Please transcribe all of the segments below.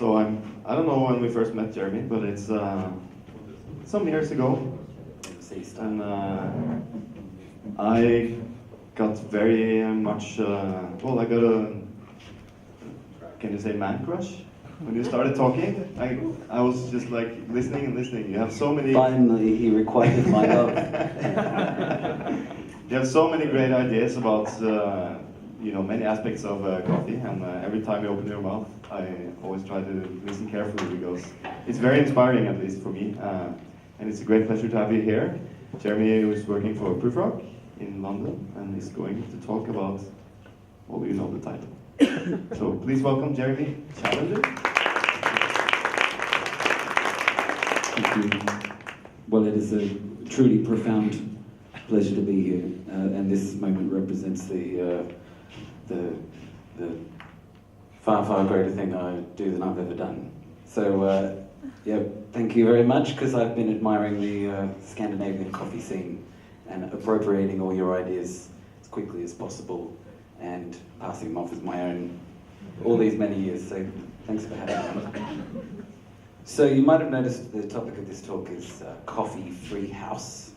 So I don't know when we first met Jeremy, but it's some years ago, and I got very much, well, I got a, can you say man crush? When you started talking, I was just like listening and listening. You have so many... Finally, he requited my love. You have so many great ideas about, you know, many aspects of coffee, and every time you open your mouth, I always try to listen carefully because it's very inspiring, at least for me. And it's a great pleasure to have you here. Jeremy is working for Proofrock in London and is going to talk about, well, you know the title. So please welcome Jeremy Challender. Thank you. Well, it is a truly profound pleasure to be here, and this moment represents the far, far greater thing I do than I've ever done. So, yeah, thank you very much, because I've been admiring the Scandinavian coffee scene and appropriating all your ideas as quickly as possible and passing them off as my own all these many years. So, thanks for having me. So, you might have noticed the topic of this talk is coffee-free house.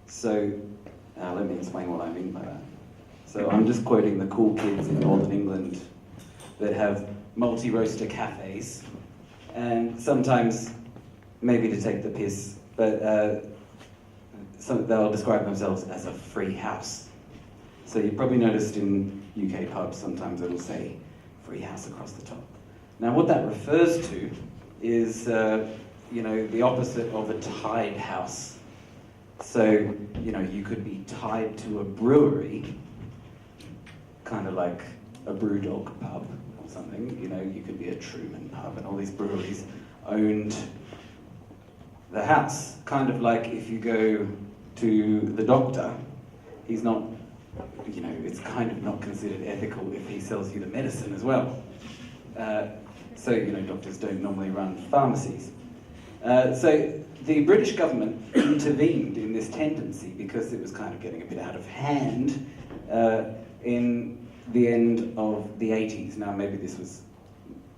So, let me explain what I mean by that. So I'm just quoting the cool kids in Northern England that have multi-roaster cafes, and sometimes, maybe to take the piss, but they'll describe themselves as a free house. So you probably noticed in UK pubs, sometimes it'll say free house across the top. Now what that refers to is, you know, the opposite of a tied house. So, you know, you could be tied to a brewery, kind of like a Brewdog pub or something. You know, you could be a Truman pub, and all these breweries owned the house. Kind of like if you go to the doctor, he's not, you know, it's kind of not considered ethical if he sells you the medicine as well. So, you know, doctors don't normally run pharmacies. So the British government intervened in this tendency because it was kind of getting a bit out of hand in the end of the 80s. Now, maybe this was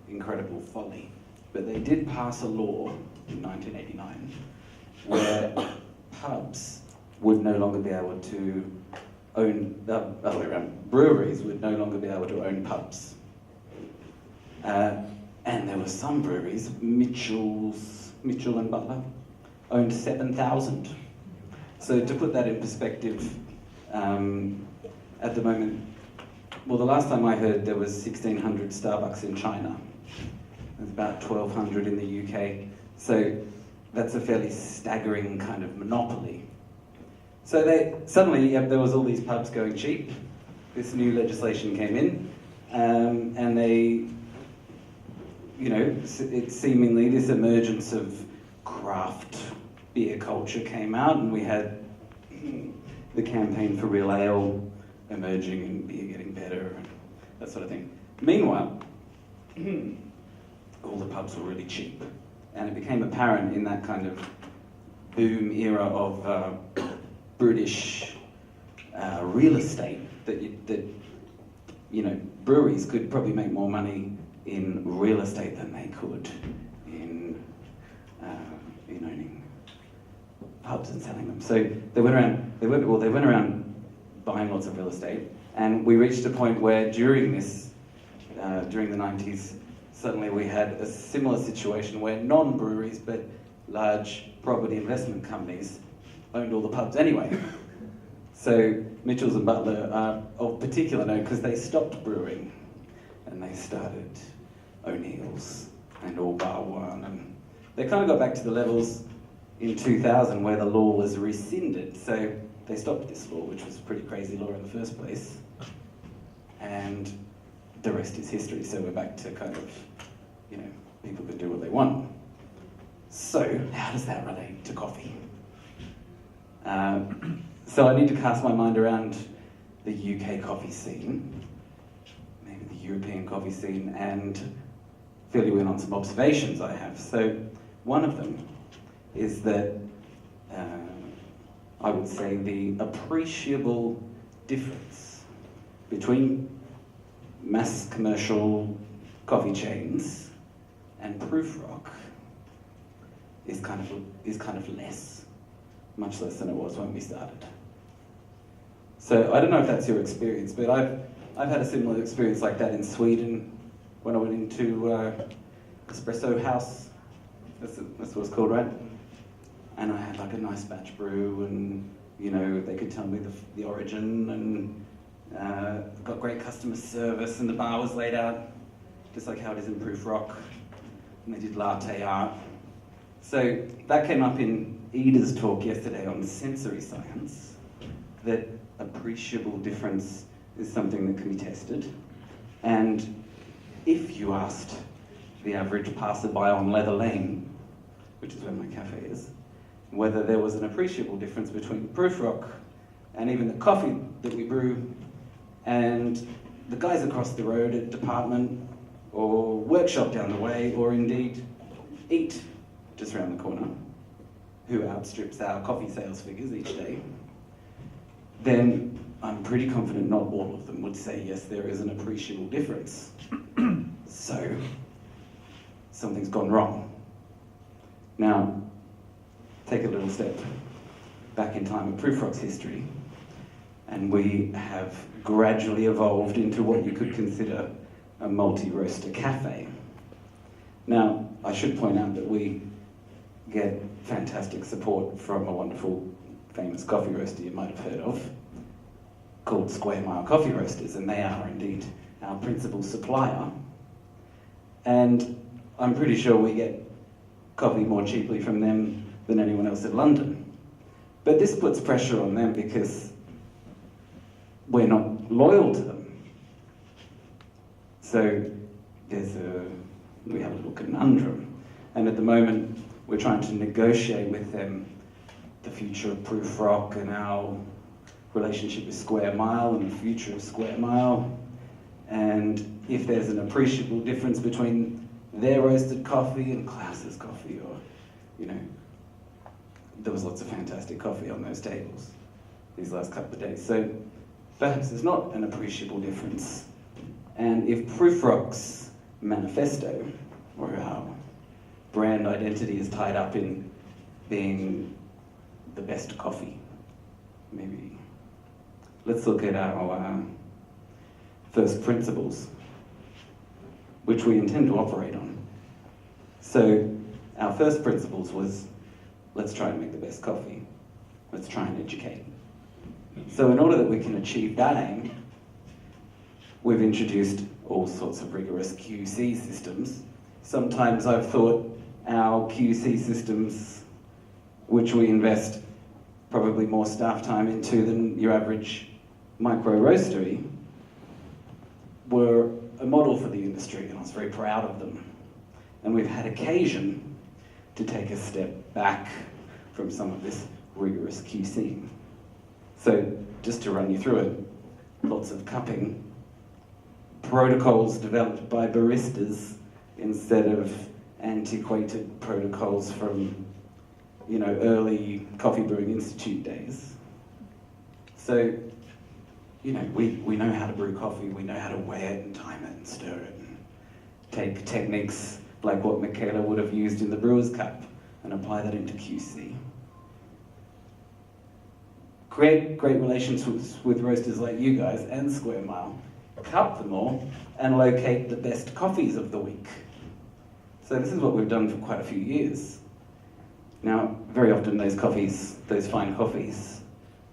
incredible folly, but they did pass a law in 1989 where pubs would no longer be able to own, other way around, breweries would no longer be able to own pubs. And there were some breweries, Mitchell and Butler, owned 7,000. So to put that in perspective, at the moment, well, the last time I heard there was 1,600 Starbucks in China. There's about 1,200 in the UK. So that's a fairly staggering kind of monopoly. So suddenly, there was all these pubs going cheap. This new legislation came in, and they, you know, it's seemingly this emergence of craft beer culture came out, and we had the campaign for real ale emerging and beer getting better and that sort of thing. Meanwhile, all the pubs were really cheap, and it became apparent in that kind of boom era of British real estate that you know, breweries could probably make more money in real estate than they could in owning pubs and selling them. So they went around buying lots of real estate, and we reached a point where during the 90s, suddenly we had a similar situation where non-breweries but large property investment companies owned all the pubs anyway. So Mitchells and Butler are of particular note because they stopped brewing and they started O'Neill's and All Bar One, and they kind of got back to the levels in 2000 where the law was rescinded. So they stopped this law, which was a pretty crazy law in the first place, and the rest is history. So we're back to kind of, you know, people can do what they want. So how does that relate to coffee? So I need to cast my mind around the UK coffee scene, maybe the European coffee scene, and fill you in on some observations I have. So one of them is that I would say the appreciable difference between mass commercial coffee chains and proof rock is kind of less, much less than it was when we started. So I don't know if that's your experience, but I've had a similar experience like that in Sweden when I went into Espresso House. That's what it's called, right? And I had like a nice batch brew, and you know they could tell me the origin, and got great customer service, and the bar was laid out just like how it is in Proof Rock, and they did latte art. So that came up in Ida's talk yesterday on sensory science, that appreciable difference is something that can be tested. And if you asked the average passerby on Leather Lane, which is where my cafe is, whether there was an appreciable difference between Proof Rock and even the coffee that we brew and the guys across the road at Department or Workshop down the way, or indeed Eat just around the corner, who outstrips our coffee sales figures each day, then I'm pretty confident not all of them would say, yes, there is an appreciable difference. So, something's gone wrong. Now, take a little step back in time of Proof Rock's history, and we have gradually evolved into what you could consider a multi-roaster cafe. Now, I should point out that we get fantastic support from a wonderful, famous coffee roaster you might have heard of, called Square Mile Coffee Roasters, and they are indeed our principal supplier. And I'm pretty sure we get coffee more cheaply from them than anyone else in London. But this puts pressure on them because we're not loyal to them. So we have a little conundrum. And at the moment, we're trying to negotiate with them the future of Proof Rock and our relationship with Square Mile and the future of Square Mile. And if there's an appreciable difference between their roasted coffee and Klaus's coffee, or, you know, there was lots of fantastic coffee on those tables these last couple of days. So perhaps there's not an appreciable difference. And if Proof Rock's manifesto, or our brand identity, is tied up in being the best coffee, maybe let's look at our first principles, which we intend to operate on. So our first principles was, let's try and make the best coffee. Let's try and educate. So in order that we can achieve that aim, we've introduced all sorts of rigorous QC systems. Sometimes I've thought our QC systems, which we invest probably more staff time into than your average micro roastery, were a model for the industry, and I was very proud of them. And we've had occasion to take a step back from some of this rigorous QC. So just to run you through it, lots of cupping, protocols developed by baristas instead of antiquated protocols from, you know, early Coffee Brewing Institute days. So, you know, we know how to brew coffee, we know how to weigh it and time it and stir it, and take techniques like what Michaela would have used in the brewer's cup and apply that into QC. Create great relationships with roasters like you guys and Square Mile, cup them all, and locate the best coffees of the week. So this is what we've done for quite a few years. Now, very often those coffees, those fine coffees,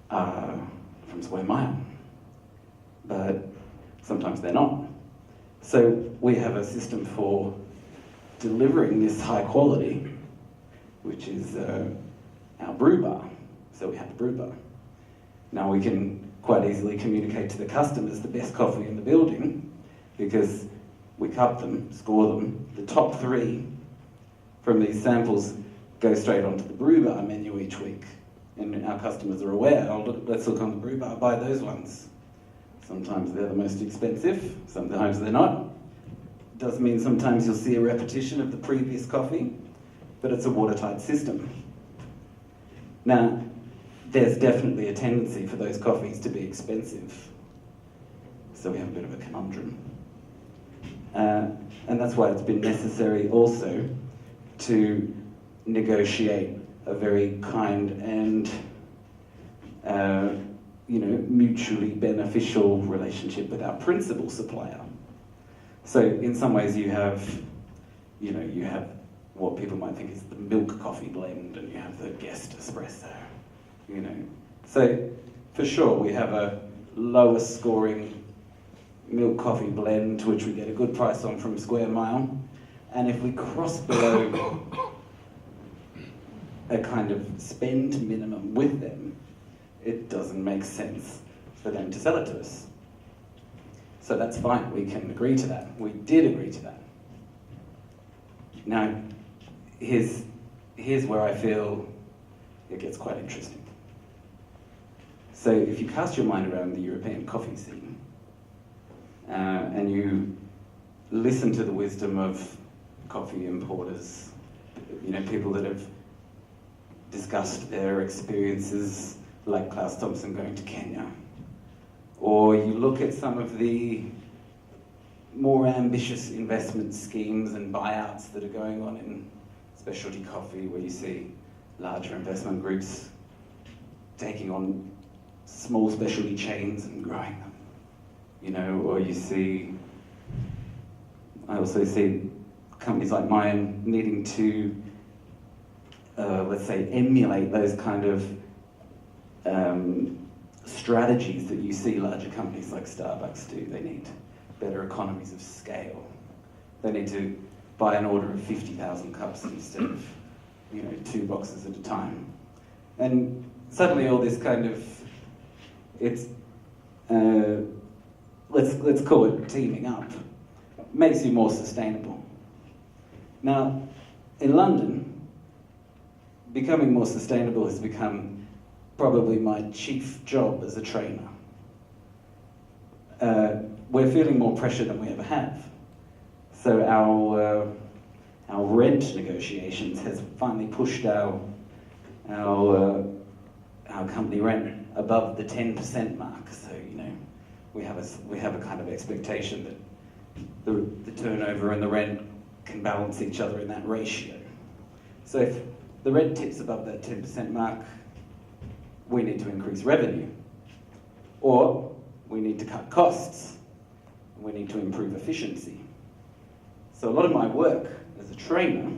are from Square Mile, but sometimes they're not. So we have a system for delivering this high quality, which is our brew bar. So we have the brew bar. Now we can quite easily communicate to the customers the best coffee in the building, because we cup them, score them. The top 3 from these samples go straight onto the brew bar menu each week. And our customers are aware, oh, let's look on the brew bar, buy those ones. Sometimes they're the most expensive, sometimes they're not. It does mean sometimes you'll see a repetition of the previous coffee, but it's a watertight system. Now, there's definitely a tendency for those coffees to be expensive. So we have a bit of a conundrum. And that's why it's been necessary also to negotiate a very kind and mutually beneficial relationship with our principal supplier. So in some ways you have what people might think is the milk coffee blend, and you have the guest espresso, So for sure we have a lower scoring milk coffee blend, which we get a good price on from Square Mile. And if we cross below a kind of spend minimum with them, it doesn't make sense for them to sell it to us. So that's fine, we can agree to that. We did agree to that. Now, here's where I feel it gets quite interesting. So if you cast your mind around the European coffee scene, and you listen to the wisdom of coffee importers, people that have discussed their experiences, like Klaus Thompson going to Kenya, or you look at some of the more ambitious investment schemes and buyouts that are going on in specialty coffee, where you see larger investment groups taking on small specialty chains and growing them, or I also see companies like mine needing to, let's say, emulate those kind of strategies that you see larger companies like Starbucks do. They need better economies of scale. They need to buy an order of 50,000 cups instead of, 2 boxes at a time. And suddenly all this kind of, it's, let's call it teaming up, makes you more sustainable. Now, in London, becoming more sustainable has become probably my chief job as a trainer. We're feeling more pressure than we ever have. So our rent negotiations has finally pushed our company rent above the 10% mark. So we have a kind of expectation that the turnover and the rent can balance each other in that ratio. So if the rent tips above that 10% mark, we need to increase revenue, or we need to cut costs, and we need to improve efficiency. So a lot of my work as a trainer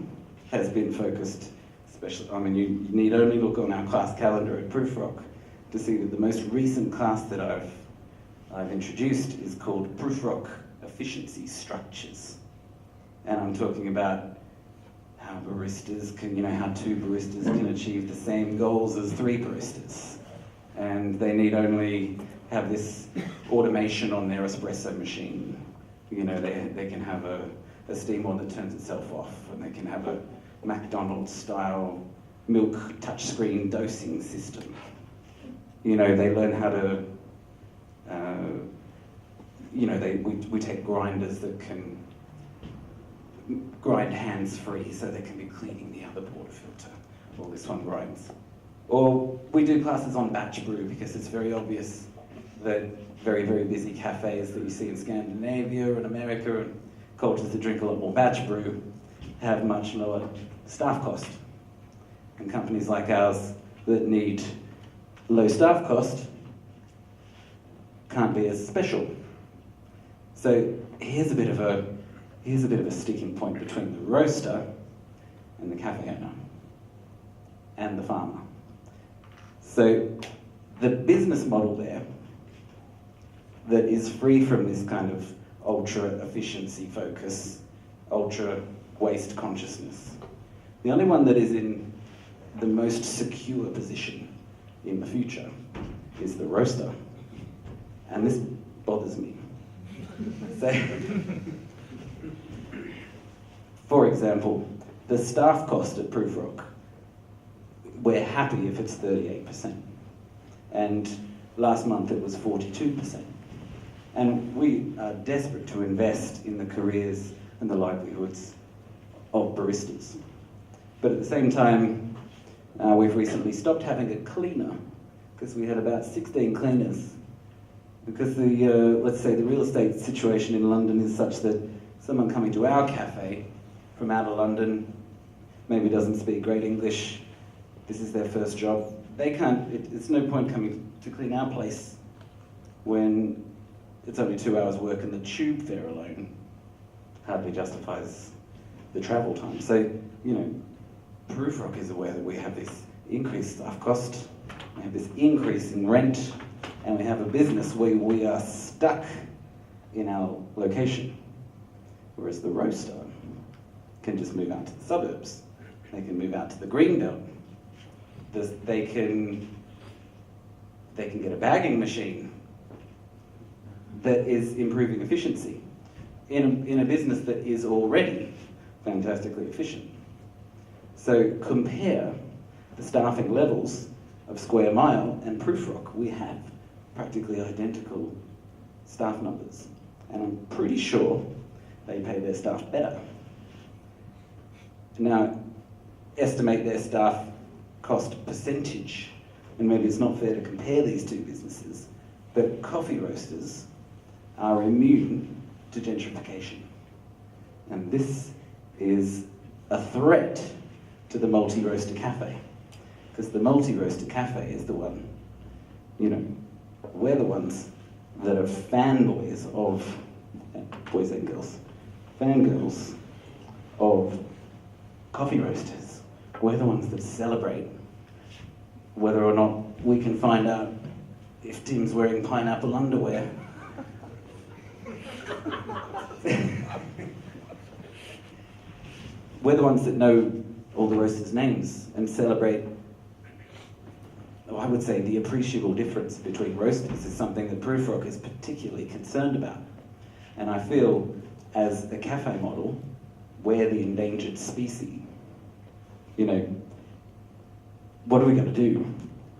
has been focused, especially, you need only look on our class calendar at Proofrock to see that the most recent class that I've introduced is called Proofrock Efficiency Structures. And I'm talking about how baristas can, how 2 baristas can achieve the same goals as 3 baristas. And they need only have this automation on their espresso machine. They can have a steamer that turns itself off, and they can have a McDonald's-style milk touchscreen dosing system. They learn how to, we take grinders that can grind hands-free so they can be cleaning the other portafilter while this one grinds. Or we do classes on batch brew, because it's very obvious that very, very busy cafes that you see in Scandinavia and America and cultures that drink a lot more batch brew have much lower staff cost. And companies like ours that need low staff cost can't be as special. So here's a bit of a sticking point between the roaster and the cafe owner and the farmer. So the business model there that is free from this kind of ultra efficiency focus, ultra waste consciousness, the only one that is in the most secure position in the future is the roaster. And this bothers me. So, for example, the staff cost at Proofrock, we're happy if it's 38%. And last month it was 42%. And we are desperate to invest in the careers and the livelihoods of baristas. But at the same time, we've recently stopped having a cleaner, because we had about 16 cleaners. Because let's say the real estate situation in London is such that someone coming to our cafe from out of London, maybe doesn't speak great English, this is their first job, they can't, it's no point coming to clean our place when it's only 2 hours work and the tube fare alone hardly justifies the travel time. So, you know, Proofrock is aware that we have this increased staff cost, we have this increase in rent, and we have a business where we are stuck in our location. Whereas the roaster can just move out to the suburbs. They can move out to the green belt. They can get a bagging machine that is improving efficiency in a business that is already fantastically efficient. So compare the staffing levels of Square Mile and Proofrock. We have practically identical staff numbers, and I'm pretty sure they pay their staff better. Now, estimate their staff cost percentage, and maybe it's not fair to compare these two businesses, but coffee roasters are immune to gentrification. And this is a threat to the multi-roaster cafe, because the multi-roaster cafe is the one, you know, we're the ones that are fanboys of, boys and girls, fangirls of coffee roasters. We're the ones that celebrate whether or not we can find out if Tim's wearing pineapple underwear. We're the ones that know all the roasters' names and celebrate, I would say, the appreciable difference between roasters is something that Proofrock is particularly concerned about. And I feel, as a cafe model, we're the endangered species. You know, what are we going to do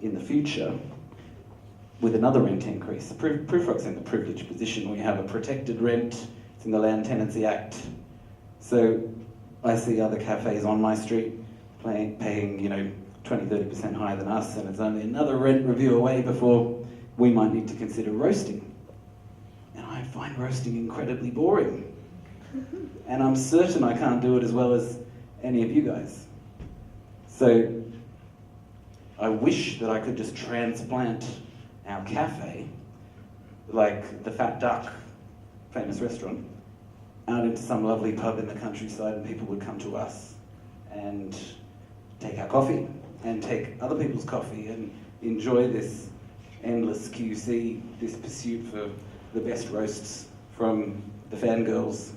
in the future with another rent increase? Proofrock's in the privileged position. We have a protected rent, it's in the Land Tenancy Act. So I see other cafes on my street paying, you know, 20-30% higher than us, and it's only another rent review away before we might need to consider roasting. And I find roasting incredibly boring. And I'm certain I can't do it as well as any of you guys. So I wish that I could just transplant our cafe, like the Fat Duck, famous restaurant, out into some lovely pub in the countryside, and people would come to us and take our coffee and take other people's coffee and enjoy this endless QC, this pursuit for the best roasts from the fangirls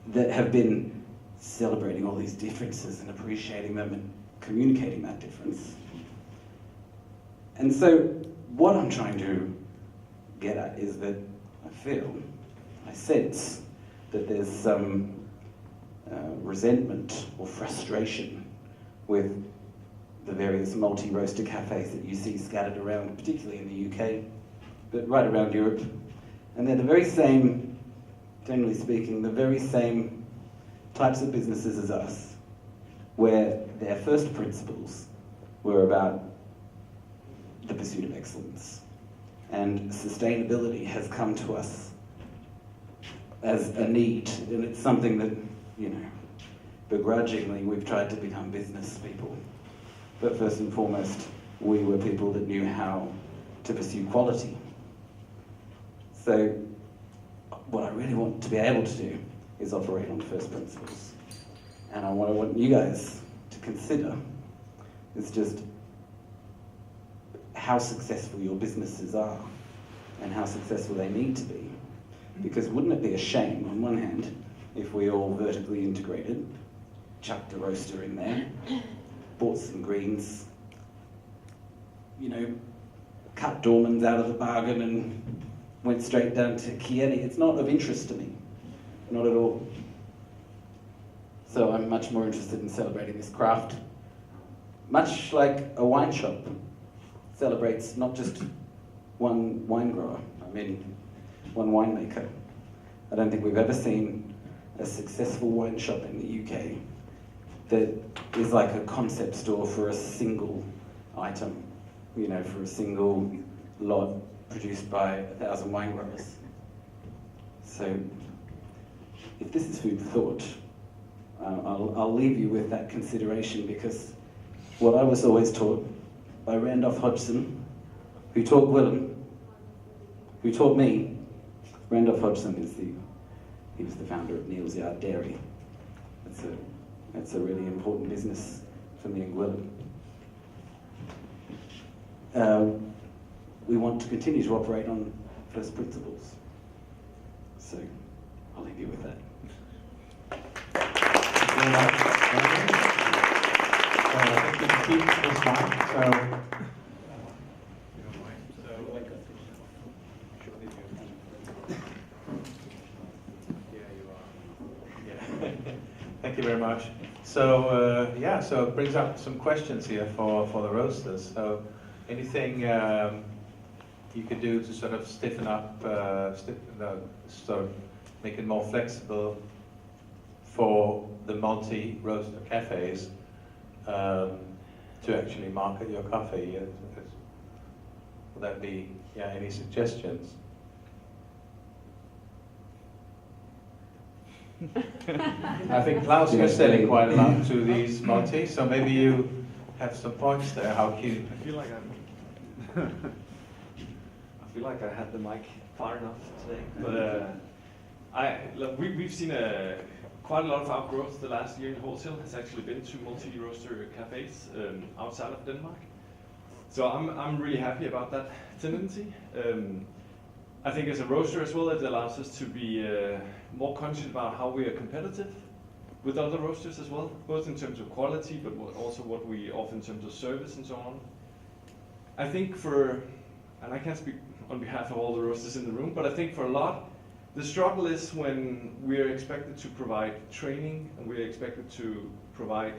that have been celebrating all these differences and appreciating them and communicating that difference. And so what I'm trying to get at is that I sense that there's some resentment or frustration with the various multi-roaster cafes that you see scattered around, particularly in the UK, but right around Europe. And they're the very same, generally speaking, the very same types of businesses as us, where their first principles were about the pursuit of excellence. And sustainability has come to us as a need, and it's something that, you know, begrudgingly we've tried to become business people. But first and foremost, we were people that knew how to pursue quality. So what I really want to be able to do is operate on first principles. And what I want you guys to consider is just how successful your businesses are and how successful they need to be. Because wouldn't it be a shame, on one hand, if we all vertically integrated, chucked a roaster in there, bought some greens, you know, cut Dormans out of the bargain and went straight down to Kieni. It's not of interest to me, not at all. So I'm much more interested in celebrating this craft. Much like a wine shop celebrates not just one wine grower, one winemaker. I don't think we've ever seen a successful wine shop in the UK that is like a concept store for a single item, you know, for a single lot produced by 1,000 wine growers. So if this is food for thought, I'll leave you with that consideration, because what I was always taught by Randolph Hodgson, who taught Willem, who taught me. Randolph Hodgson he was the founder of Neal's Yard Dairy. That's a really important business for me and Willem. We want to continue to operate on first principles. So I'll leave you with that. Thank you very much. So so it brings up some questions here for the roasters. So anything you could do to sort of stiffen up, sort of make it more flexible for the multi-roaster cafes to actually market your coffee? Would that be, any suggestions? I think Klaus, you're selling quite a lot to these multis, so maybe you have some points there. How cute. I feel like I had the mic far enough today, but look, we've seen quite a lot of our growth the last year in wholesale has actually been to multi-roaster cafes outside of Denmark. So I'm really happy about that tendency. I think as a roaster as well, it allows us to be more conscious about how we are competitive with other roasters as well, both in terms of quality, but also what we offer in terms of service and so on. I think and I can't speak on behalf of all the roasters in the room, but I think for a lot, the struggle is when we're expected to provide training and we're expected to provide,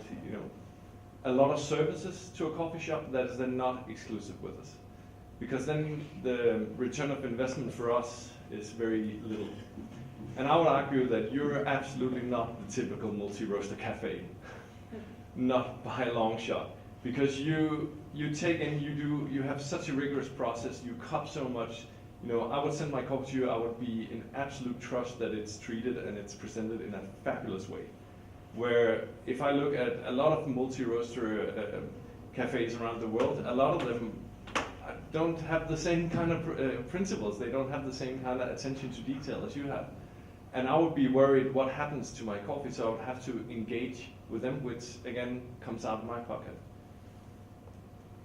a lot of services to a coffee shop that is then not exclusive with us. Because then the return of investment for us is very little. And I would argue that you're absolutely not the typical multi-roaster cafe, not by a long shot. Because you take and you have such a rigorous process, you cup so much. I would send my coffee to you, I would be in absolute trust that it's treated and it's presented in a fabulous way. Where if I look at a lot of multi-roaster cafes around the world, a lot of them don't have the same kind of principles. They don't have the same kind of attention to detail as you have. And I would be worried what happens to my coffee, so I would have to engage with them, which again comes out of my pocket.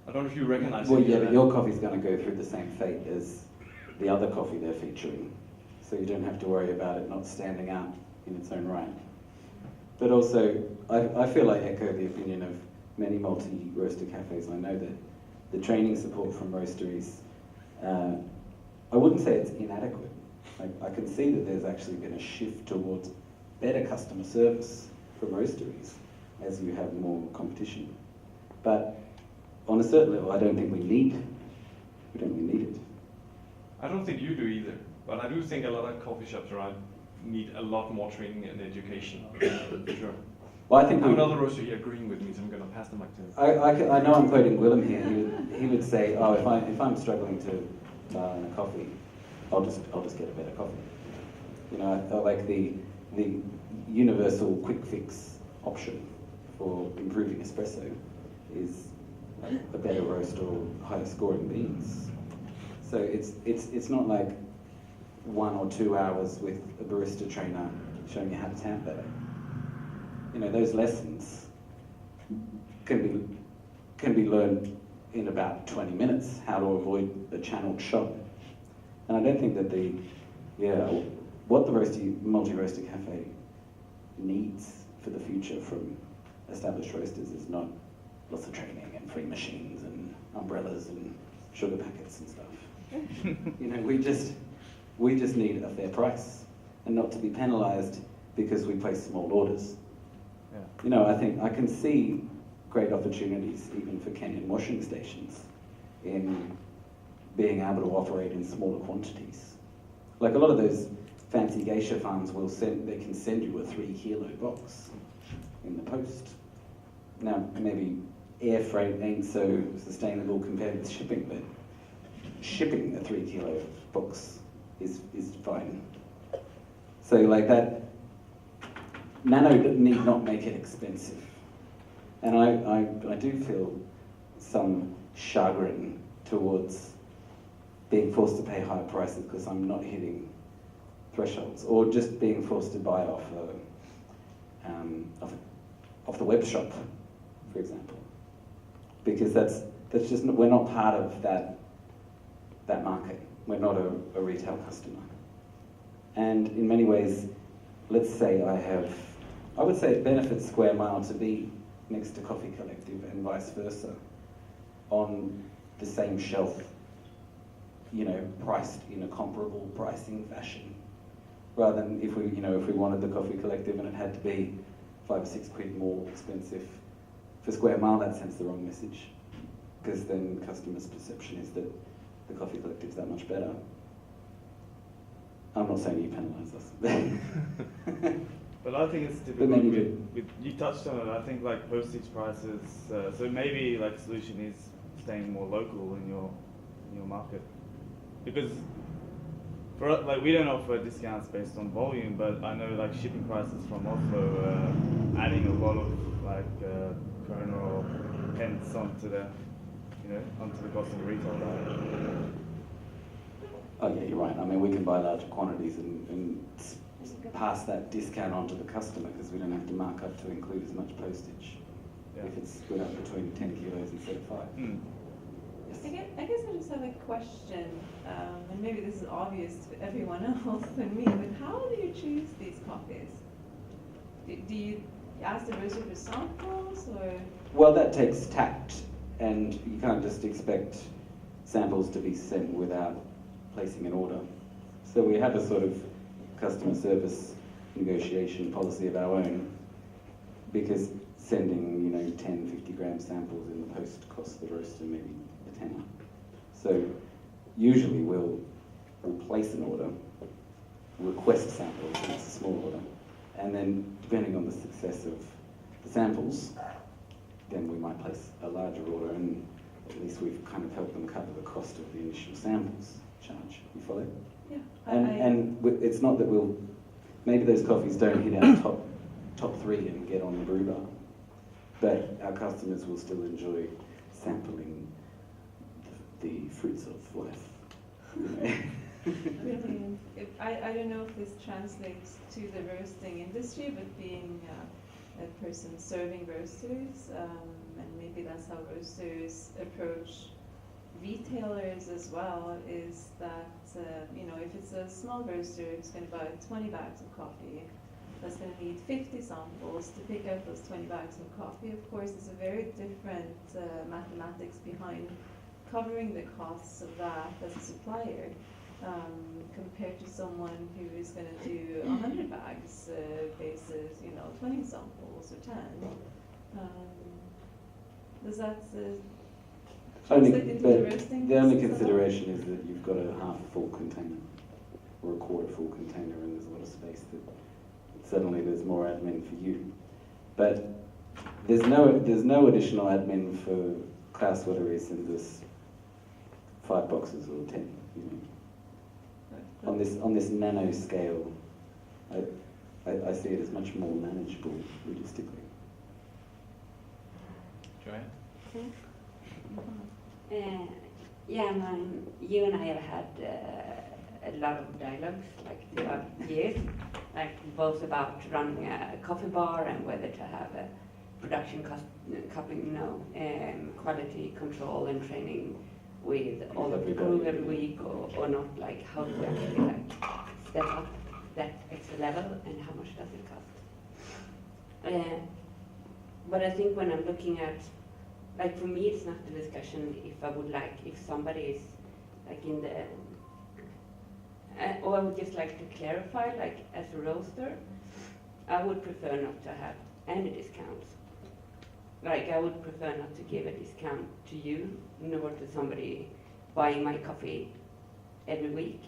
I don't know if you recognize Well, it. yeah, but your coffee's going to go through the same fate as the other coffee they're featuring. So you don't have to worry about it not standing out in its own right. But also, I feel I echo the opinion of many multi-roaster cafes. I know that the training support from roasteries, I wouldn't say it's inadequate. I can see that there's actually been a shift towards better customer service from roasteries as you have more competition. But on a certain level, I don't think we don't really need it. I don't think you do either, but I do think a lot of coffee shops around need a lot more training and education, for sure. Well, I think I'm another roaster here agreeing with me, so I'm going to pass the mic to him. I know I'm quoting Willem here. He would say, "Oh, if I'm struggling to buy a coffee, I'll just get a better coffee." I like the universal quick fix option for improving espresso is a better roast or higher scoring beans. So it's not like 1 or 2 hours with a barista trainer showing you how to tap better. Those lessons can be learned in about 20 minutes, how to avoid a channeled shot. And I don't think that what the multi-roaster cafe needs for the future from established roasters is not lots of training and free machines and umbrellas and sugar packets and stuff. We just need a fair price and not to be penalised because we place small orders. Yeah. I think I can see great opportunities even for Kenyan washing stations in being able to operate in smaller quantities. Like a lot of those fancy geisha farms they can send you a 3 kilo box in the post. Now, maybe air freight ain't so sustainable compared with shipping, but shipping a 3 kilo box is fine. So like that, nano need not make it expensive. And I do feel some chagrin towards being forced to pay higher prices because I'm not hitting thresholds, or just being forced to buy off the web shop, for example, because that's just we're not part of that market. We're not a retail customer, and in many ways, let's say I would say it benefits Square Mile to be next to Coffee Collective and vice versa, on the same shelf, priced in a comparable pricing fashion, rather than if we wanted the Coffee Collective and it had to be 5 or 6 quid more expensive. For Square Mile, that sends the wrong message, because then customers' perception is that the Coffee Collective's that much better. I'm not saying you penalise us. But I think it's But typical. maybe you You touched on it. I think like postage prices. So maybe like the solution is staying more local in your market, because for us, like we don't offer discounts based on volume, but I know like shipping prices from Oslo adding a lot of like krona or pence onto the cost of the retail value. Oh yeah, you're right. I mean, we can buy larger quantities and pass that discount on to the customer because we don't have to mark up to include as much postage if it's split up between 10 kilos instead of 5. Mm. I guess I just have a question, and maybe this is obvious to everyone else than me, but how do you choose these coffees? Do you ask the roaster for samples, or? Well, that takes tact, and you can't just expect samples to be sent without placing an order. So we have a sort of customer service negotiation policy of our own, because sending 10, 50 gram samples in the post costs the roaster maybe a tenner. So usually we'll place an order, request samples, and it's a small order, and then depending on the success of the samples, then we might place a larger order, and at least we've kind of helped them cover the cost of the initial samples charge. You follow? Yeah. And it's not that maybe those coffees don't hit our top 3 and get on the brew bar, but our customers will still enjoy sampling the fruits of life. Brilliant. I don't know if this translates to the roasting industry, but being a person serving roasters, and maybe that's how roasters approach retailers as well, is that if it's a small roaster, it's going to buy 20 bags of coffee, that's going to need 50 samples to pick out those 20 bags of coffee. Of course, there's a very different mathematics behind covering the costs of that as a supplier, compared to someone who is going to do 100 bags basis, 20 samples or 10. Does that translate into the roasting? The only consideration is that you've got a half-full container or a quarter-full container, and there's a lot of space that suddenly there's more admin for you. But there's no additional admin for Klaus Wetteries in this 5 boxes or 10. On this nano scale, I see it as much more manageable logistically. Joanne? You and I have had a lot of dialogues throughout years, both about running a coffee bar and whether to have a production coupling, quality control and training with all of the crew every week, or not. How do we actually step up that extra level, and how much does it cost? But I think when I'm looking at, for me, it's not the discussion if somebody is in the, or I would just like to clarify, as a roaster, I would prefer not to have any discounts. I would prefer not to give a discount to you, nor to somebody buying my coffee every week.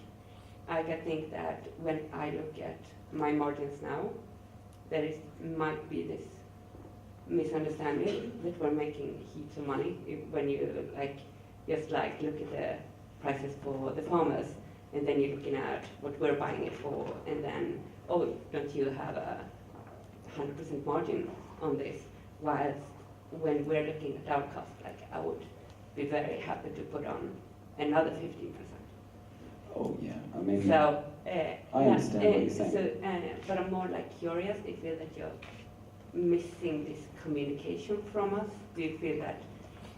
I think that when I look at my margins now, there might be this misunderstanding that we're making heaps of money when you just look at the prices for the farmers, and then you're looking at what we're buying it for, and then, oh, don't you have a 100% margin on this, whilst when we're looking at our cost, like I would be very happy to put on another 15%. Oh yeah, I mean, So, I understand what you're saying. So, but I'm more like curious. Do you feel that you're missing this communication from us? Do you feel that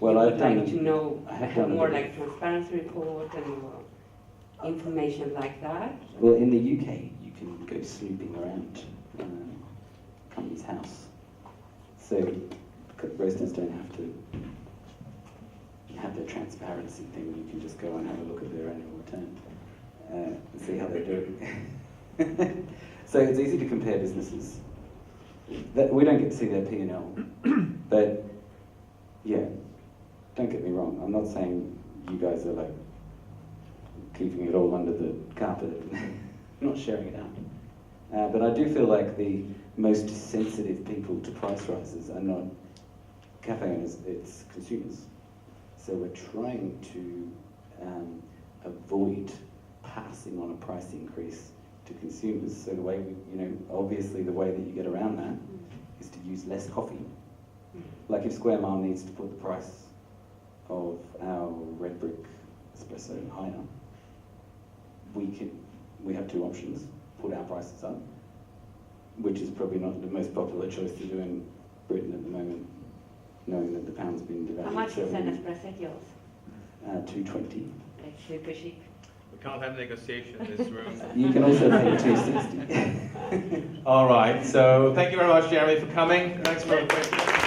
well, you I've would done, like to know, I have have done a more bit. like transparency report and more information like that? Well, in the UK, you can go snooping around a company's house. So roasters don't have to have their transparency thing. You can just go and have a look at their annual return and see how they're doing. So it's easy to compare businesses. We don't get to see their P&L. But yeah, don't get me wrong. I'm not saying you guys are like keeping it all under the carpet, not sharing it out. But I do feel like the most sensitive people to price rises are not cafe owners, it's consumers. So we're trying to avoid passing on a price increase to consumers. So the way obviously the way that you get around that is to use less coffee. Like if Square Mile needs to put the price of our red brick espresso higher, we have two options: put our prices up, which is probably not the most popular choice to do in Britain at the moment, knowing that the pound's been devalued. How much is an espresso at yours? $2.20. It's super cheap. We can't have negotiation in this room. You can also pay $2.60. All right, so thank you very much, Jeremy, for coming. Thanks for the question.